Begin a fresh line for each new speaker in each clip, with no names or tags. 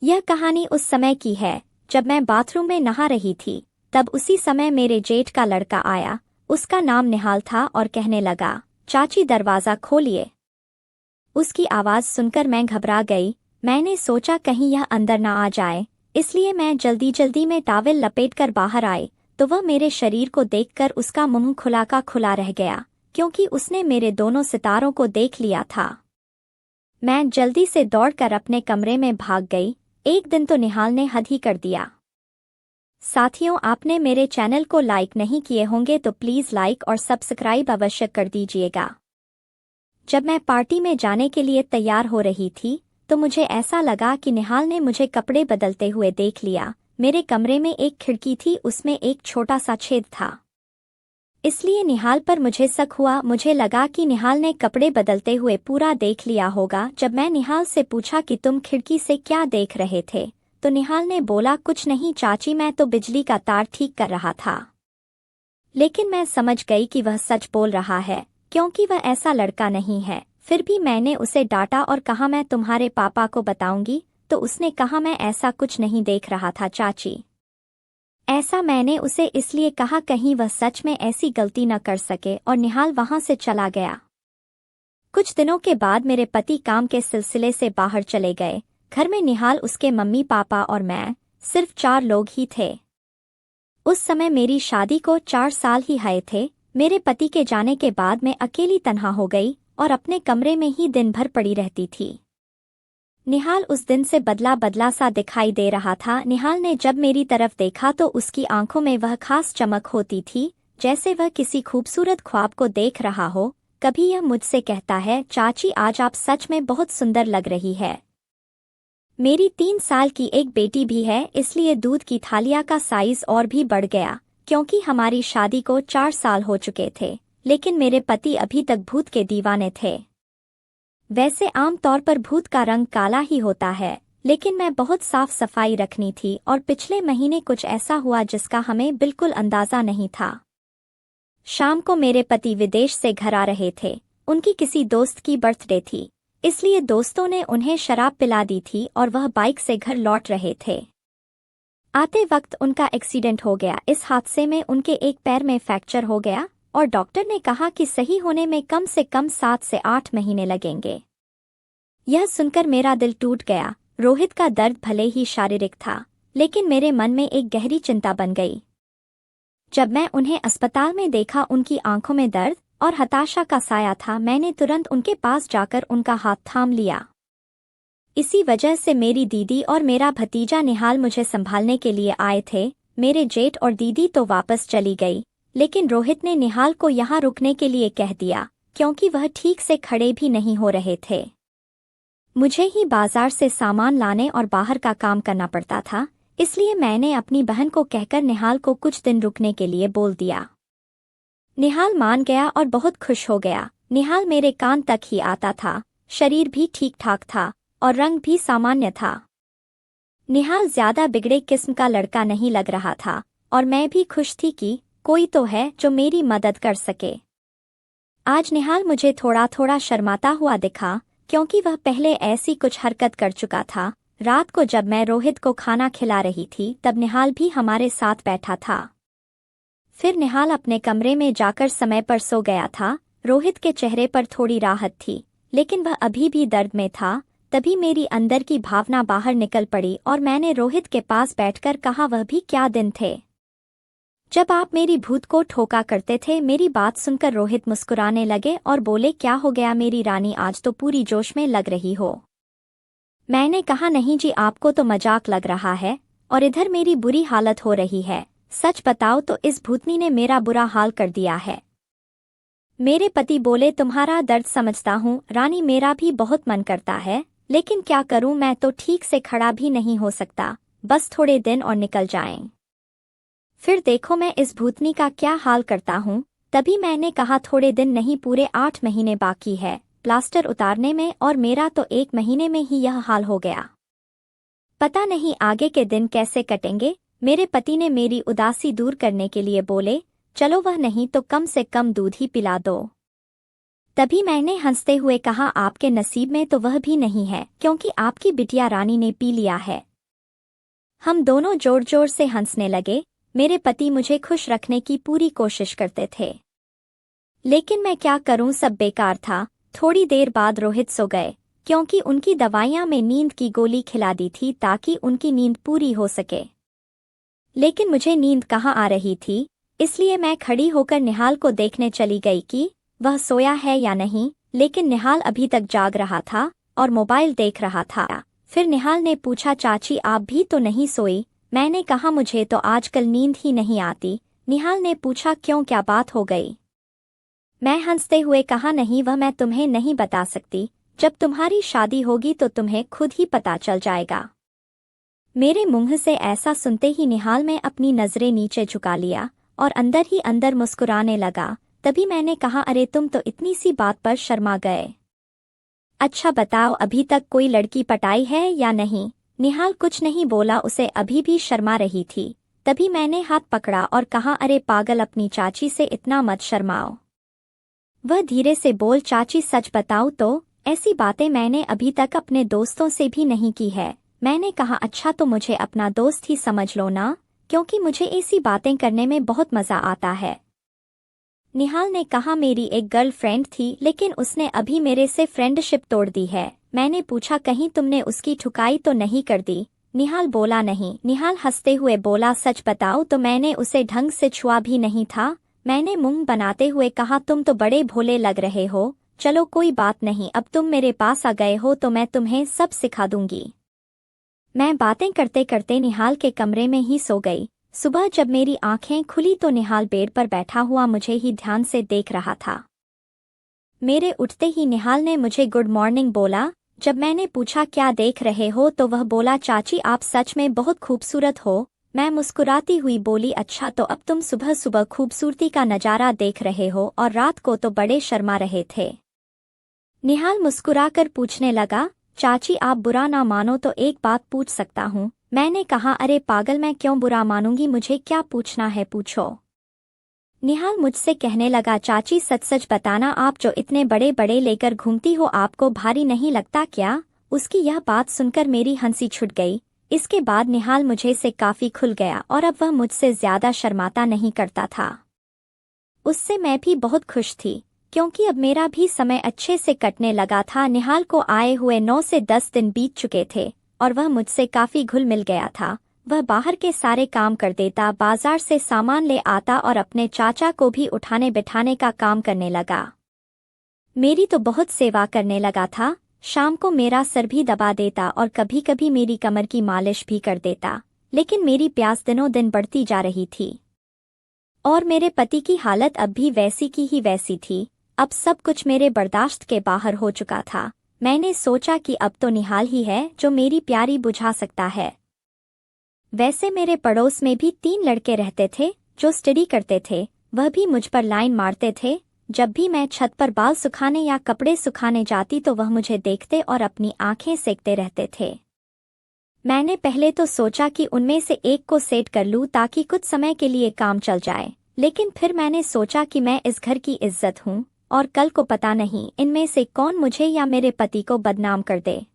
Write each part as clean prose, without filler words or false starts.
यह कहानी उस समय की है जब मैं बाथरूम में नहा रही थी। तब उसी समय मेरे जेठ का लड़का आया। उसका नाम निहाल था और कहने लगा, चाची दरवाज़ा खोलिए। उसकी आवाज़ सुनकर मैं घबरा गई। मैंने सोचा कहीं यह अंदर ना आ जाए, इसलिए मैं जल्दी जल्दी में टॉवेल लपेटकर बाहर आई तो वह मेरे शरीर को देखकर उसका मुंह खुला का खुला रह गया, क्योंकि उसने मेरे दोनों सितारों को देख लिया था। मैं जल्दी से दौड़कर अपने कमरे में भाग गई। एक दिन तो निहाल ने हद ही कर दिया। साथियों, आपने मेरे चैनल को लाइक नहीं किए होंगे तो प्लीज़ लाइक और सब्सक्राइब अवश्य कर दीजिएगा। जब मैं पार्टी में जाने के लिए तैयार हो रही थी तो मुझे ऐसा लगा कि निहाल ने मुझे कपड़े बदलते हुए देख लिया। मेरे कमरे में एक खिड़की थी, उसमें एक छोटा सा छेद था, इसलिए निहाल पर मुझे शक हुआ। मुझे लगा कि निहाल ने कपड़े बदलते हुए पूरा देख लिया होगा। जब मैं निहाल से पूछा कि तुम खिड़की से क्या देख रहे थे तो निहाल ने बोला, कुछ नहीं चाची, मैं तो बिजली का तार ठीक कर रहा था। लेकिन मैं समझ गई कि वह सच बोल रहा है, क्योंकि वह ऐसा लड़का नहीं है। फिर भी मैंने उसे डांटा और कहा, मैं तुम्हारे पापा को बताऊंगी। तो उसने कहा, मैं ऐसा कुछ नहीं देख रहा था चाची। ऐसा मैंने उसे इसलिए कहा कहीं वह सच में ऐसी गलती न कर सके, और निहाल वहां से चला गया। कुछ दिनों के बाद मेरे पति काम के सिलसिले से बाहर चले गए। घर में निहाल, उसके मम्मी पापा और मैं, सिर्फ 4 लोग ही थे। उस समय मेरी शादी को 4 साल ही हुए थे। मेरे पति के जाने के बाद मैं अकेली तन्हा हो गई और अपने कमरे में ही दिन भर पड़ी रहती थी। निहाल उस दिन से बदला बदला सा दिखाई दे रहा था। निहाल ने जब मेरी तरफ देखा तो उसकी आंखों में वह खास चमक होती थी, जैसे वह किसी खूबसूरत ख्वाब को देख रहा हो। कभी यह मुझसे कहता है, चाची आज आप सच में बहुत सुंदर लग रही है। मेरी 3 साल की एक बेटी भी है, इसलिए दूध की थालियां का साइज और भी बढ़ गया। क्योंकि हमारी शादी को 4 साल हो चुके थे, लेकिन मेरे पति अभी तक भूत के दीवाने थे। वैसे आम तौर पर भूत का रंग काला ही होता है, लेकिन मैं बहुत साफ सफाई रखनी थी और पिछले महीने कुछ ऐसा हुआ जिसका हमें बिल्कुल अंदाजा नहीं था। शाम को मेरे पति विदेश से घर आ रहे थे। उनकी किसी दोस्त की बर्थडे थी, इसलिए दोस्तों ने उन्हें शराब पिला दी थी और वह बाइक से घर लौट रहे थे। आते वक्त उनका एक्सीडेंट हो गया। इस हादसे में उनके एक पैर में फ्रैक्चर हो गया और डॉक्टर ने कहा कि सही होने में कम से कम 7 से 8 महीने लगेंगे। यह सुनकर मेरा दिल टूट गया। रोहित का दर्द भले ही शारीरिक था, लेकिन मेरे मन में एक गहरी चिंता बन गई। जब मैं उन्हें अस्पताल में देखा, उनकी आंखों में दर्द और हताशा का साया था। मैंने तुरंत उनके पास जाकर उनका हाथ थाम लिया। इसी वजह से मेरी दीदी और मेरा भतीजा निहाल मुझे संभालने के लिए आए थे। मेरे जेठ और दीदी तो वापस चली गई, लेकिन रोहित ने निहाल को यहाँ रुकने के लिए कह दिया, क्योंकि वह ठीक से खड़े भी नहीं हो रहे थे। मुझे ही बाजार से सामान लाने और बाहर का काम करना पड़ता था, इसलिए मैंने अपनी बहन को कहकर निहाल को कुछ दिन रुकने के लिए बोल दिया। निहाल मान गया और बहुत खुश हो गया। निहाल मेरे कान तक ही आता था, शरीर भी ठीक ठाक था और रंग भी सामान्य था। निहाल ज्यादा बिगड़े किस्म का लड़का नहीं लग रहा था और मैं भी खुश थी कि कोई तो है जो मेरी मदद कर सके। आज निहाल मुझे थोड़ा थोड़ा शर्माता हुआ दिखा, क्योंकि वह पहले ऐसी कुछ हरकत कर चुका था। रात को जब मैं रोहित को खाना खिला रही थी तब निहाल भी हमारे साथ बैठा था। फिर निहाल अपने कमरे में जाकर समय पर सो गया था। रोहित के चेहरे पर थोड़ी राहत थी, लेकिन वह अभी भी दर्द में था। तभी मेरी अंदर की भावना बाहर निकल पड़ी और मैंने रोहित के पास बैठकर कहा, वह भी क्या दिन थे जब आप मेरी भूत को ठोका करते थे। मेरी बात सुनकर रोहित मुस्कुराने लगे और बोले, क्या हो गया मेरी रानी, आज तो पूरी जोश में लग रही हो। मैंने कहा, नहीं जी, आपको तो मजाक लग रहा है और इधर मेरी बुरी हालत हो रही है। सच बताओ तो इस भूतनी ने मेरा बुरा हाल कर दिया है। मेरे पति बोले, तुम्हारा दर्द समझता हूँ रानी, मेरा भी बहुत मन करता है, लेकिन क्या करूँ, मैं तो ठीक से खड़ा भी नहीं हो सकता। बस थोड़े दिन और निकल जाएं, फिर देखो मैं इस भूतनी का क्या हाल करता हूँ। तभी मैंने कहा, थोड़े दिन नहीं, पूरे 8 महीने बाकी है प्लास्टर उतारने में, और मेरा तो 1 महीने में ही यह हाल हो गया। पता नहीं आगे के दिन कैसे कटेंगे। मेरे पति ने मेरी उदासी दूर करने के लिए बोले, चलो वह नहीं तो कम से कम दूध ही पिला दो। तभी मैंने हंसते हुए कहा, आपके नसीब में तो वह भी नहीं है, क्योंकि आपकी बिटिया रानी ने पी लिया है। हम दोनों जोर जोर से हंसने लगे। मेरे पति मुझे खुश रखने की पूरी कोशिश करते थे, लेकिन मैं क्या करूं, सब बेकार था। थोड़ी देर बाद रोहित सो गए, क्योंकि उनकी दवाइयां में नींद की गोली खिला दी थी ताकि उनकी नींद पूरी हो सके। लेकिन मुझे नींद कहाँ आ रही थी, इसलिए मैं खड़ी होकर निहाल को देखने चली गई कि वह सोया है या नहीं। लेकिन निहाल अभी तक जाग रहा था और मोबाइल देख रहा था। फिर निहाल ने पूछा, चाची आप भी तो नहीं सोई? मैंने कहा, मुझे तो आजकल नींद ही नहीं आती। निहाल ने पूछा, क्यों, क्या बात हो गई? मैं हंसते हुए कहा, नहीं, वह मैं तुम्हें नहीं बता सकती। जब तुम्हारी शादी होगी तो तुम्हें खुद ही पता चल जाएगा। मेरे मुंह से ऐसा सुनते ही निहाल ने अपनी नजरें नीचे झुका लिया और अंदर ही अंदर मुस्कुराने लगा। तभी मैंने कहा, अरे तुम तो इतनी सी बात पर शर्मा गए। अच्छा बताओ, अभी तक कोई लड़की पटाई है या नहीं? निहाल कुछ नहीं बोला, उसे अभी भी शर्मा रही थी। तभी मैंने हाथ पकड़ा और कहा, अरे पागल, अपनी चाची से इतना मत शर्माओ। वह धीरे से बोल, चाची सच बताऊं तो ऐसी बातें मैंने अभी तक अपने दोस्तों से भी नहीं की है। मैंने कहा, अच्छा तो मुझे अपना दोस्त ही समझ लो ना, क्योंकि मुझे ऐसी बातें करने में बहुत मजा आता है। निहाल ने कहा, मेरी एक गर्लफ्रेंड थी, लेकिन उसने अभी मेरे से फ्रेंडशिप तोड़ दी है। मैंने पूछा, कहीं तुमने उसकी ठुकाई तो नहीं कर दी? निहाल बोला, नहीं। निहाल हंसते हुए बोला, सच बताओ तो मैंने उसे ढंग से छुआ भी नहीं था। मैंने मुंह बनाते हुए कहा, तुम तो बड़े भोले लग रहे हो। चलो कोई बात नहीं, अब तुम मेरे पास आ गए हो तो मैं तुम्हें सब सिखा दूंगी। मैं बातें करते करते निहाल के कमरे में ही सो गई। सुबह जब मेरी आंखें खुली तो निहाल बेड पर बैठा हुआ मुझे ही ध्यान से देख रहा था। मेरे उठते ही निहाल ने मुझे गुड मॉर्निंग बोला। जब मैंने पूछा, क्या देख रहे हो, तो वह बोला, चाची आप सच में बहुत खूबसूरत हो। मैं मुस्कुराती हुई बोली, अच्छा तो अब तुम सुबह सुबह खूबसूरती का नज़ारा देख रहे हो और रात को तो बड़े शर्मा रहे थे। निहाल मुस्कुराकर पूछने लगा, चाची आप बुरा ना मानो तो एक बात पूछ सकता हूँ? मैंने कहा, अरे पागल, मैं क्यों बुरा मानूंगी, मुझे क्या पूछना है, पूछो। निहाल मुझसे कहने लगा, चाची सच सच बताना, आप जो इतने बड़े बड़े लेकर घूमती हो आपको भारी नहीं लगता क्या? उसकी यह बात सुनकर मेरी हंसी छूट गई। इसके बाद निहाल मुझे से काफी खुल गया और अब वह मुझसे ज्यादा शर्माता नहीं करता था। उससे मैं भी बहुत खुश थी, क्योंकि अब मेरा भी समय अच्छे से कटने लगा था। निहाल को आए हुए 9 से 10 दिन बीत चुके थे और वह मुझसे काफी घुल मिल गया था। वह बाहर के सारे काम कर देता, बाजार से सामान ले आता और अपने चाचा को भी उठाने बिठाने का काम करने लगा। मेरी तो बहुत सेवा करने लगा था। शाम को मेरा सर भी दबा देता और कभी कभी मेरी कमर की मालिश भी कर देता। लेकिन मेरी प्यास दिनों दिन बढ़ती जा रही थी और मेरे पति की हालत अब भी वैसी की ही वैसी थी। अब सब कुछ मेरे बर्दाश्त के बाहर हो चुका था। मैंने सोचा कि अब तो निहाल ही है जो मेरी प्यारी बुझा सकता है। वैसे मेरे पड़ोस में भी 3 लड़के रहते थे जो स्टडी करते थे। वह भी मुझ पर लाइन मारते थे। जब भी मैं छत पर बाल सुखाने या कपड़े सुखाने जाती तो वह मुझे देखते और अपनी आंखें सेकते रहते थे। मैंने पहले तो सोचा कि उनमें से एक को सेट कर लूं ताकि कुछ समय के लिए काम चल जाए, लेकिन फिर मैंने सोचा कि मैं इस घर की इज्जत हूं और कल को पता नहीं इनमें से कौन मुझे या मेरे पति को बदनाम कर दे।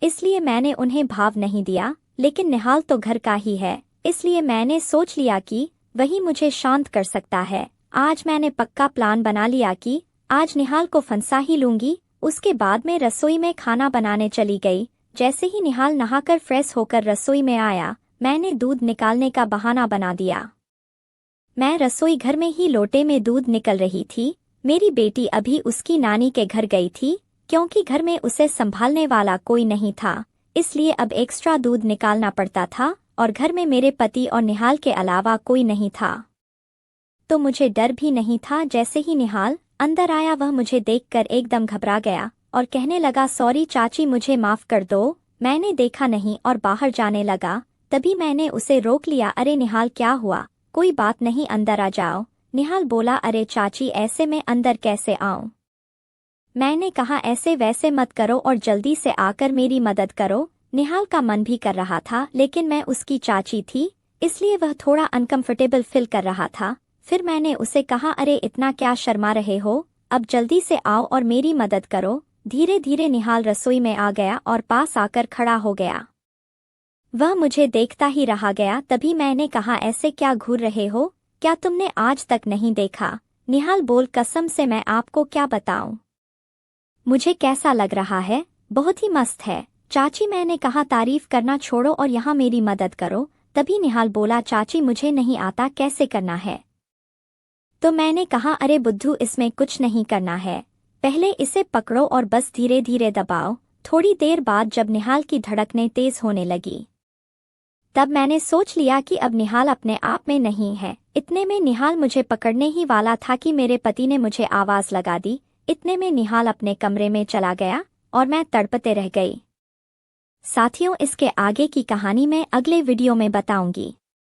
इसलिए मैंने उन्हें भाव नहीं दिया। लेकिन निहाल तो घर का ही है, इसलिए मैंने सोच लिया कि वही मुझे शांत कर सकता है। आज मैंने पक्का प्लान बना लिया कि आज निहाल को फंसा ही लूंगी। उसके बाद मैं रसोई में खाना बनाने चली गई। जैसे ही निहाल नहाकर फ्रेश होकर रसोई में आया, मैंने दूध निकालने का बहाना बना दिया। मैं रसोई घर में ही लोटे में दूध निकल रही थी। मेरी बेटी अभी उसकी नानी के घर गई थी, क्योंकि घर में उसे संभालने वाला कोई नहीं था, इसलिए अब एक्स्ट्रा दूध निकालना पड़ता था और घर में मेरे पति और निहाल के अलावा कोई नहीं था, तो मुझे डर भी नहीं था। जैसे ही निहाल अंदर आया वह मुझे देखकर एकदम घबरा गया और कहने लगा, सॉरी चाची, मुझे माफ कर दो, मैंने देखा नहीं और बाहर जाने लगा। तभी मैंने उसे रोक लिया। अरे निहाल, क्या हुआ? कोई बात नहीं, अंदर आ जाओ। निहाल बोला, अरे चाची, ऐसे में अंदर कैसे आऊं? मैंने कहा, ऐसे वैसे मत करो और जल्दी से आकर मेरी मदद करो। निहाल का मन भी कर रहा था, लेकिन मैं उसकी चाची थी, इसलिए वह थोड़ा अनकंफर्टेबल फील कर रहा था। फिर मैंने उसे कहा, अरे इतना क्या शर्मा रहे हो, अब जल्दी से आओ और मेरी मदद करो। धीरे धीरे निहाल रसोई में आ गया और पास आकर खड़ा हो गया। वह मुझे देखता ही रहा गया। तभी मैंने कहा, ऐसे क्या घूर रहे हो, क्या तुमने आज तक नहीं देखा? निहाल बोल, कसम से मैं आपको क्या बताऊं, मुझे कैसा लग रहा है, बहुत ही मस्त है। चाची, मैंने कहा तारीफ करना छोड़ो और यहाँ मेरी मदद करो। तभी निहाल बोला, चाची मुझे नहीं आता कैसे करना है। तो मैंने कहा, अरे बुद्धू, इसमें कुछ नहीं करना है, पहले इसे पकड़ो और बस धीरे धीरे दबाओ। थोड़ी देर बाद जब निहाल की धड़कनें तेज होने लगी तब मैंने सोच लिया कि अब निहाल अपने आप में नहीं है। इतने में निहाल मुझे पकड़ने ही वाला था कि मेरे पति ने मुझे आवाज लगा दी। इतने में निहाल अपने कमरे में चला गया और मैं तड़पते रह गई। साथियों, इसके आगे की कहानी मैं अगले वीडियो में बताऊंगी।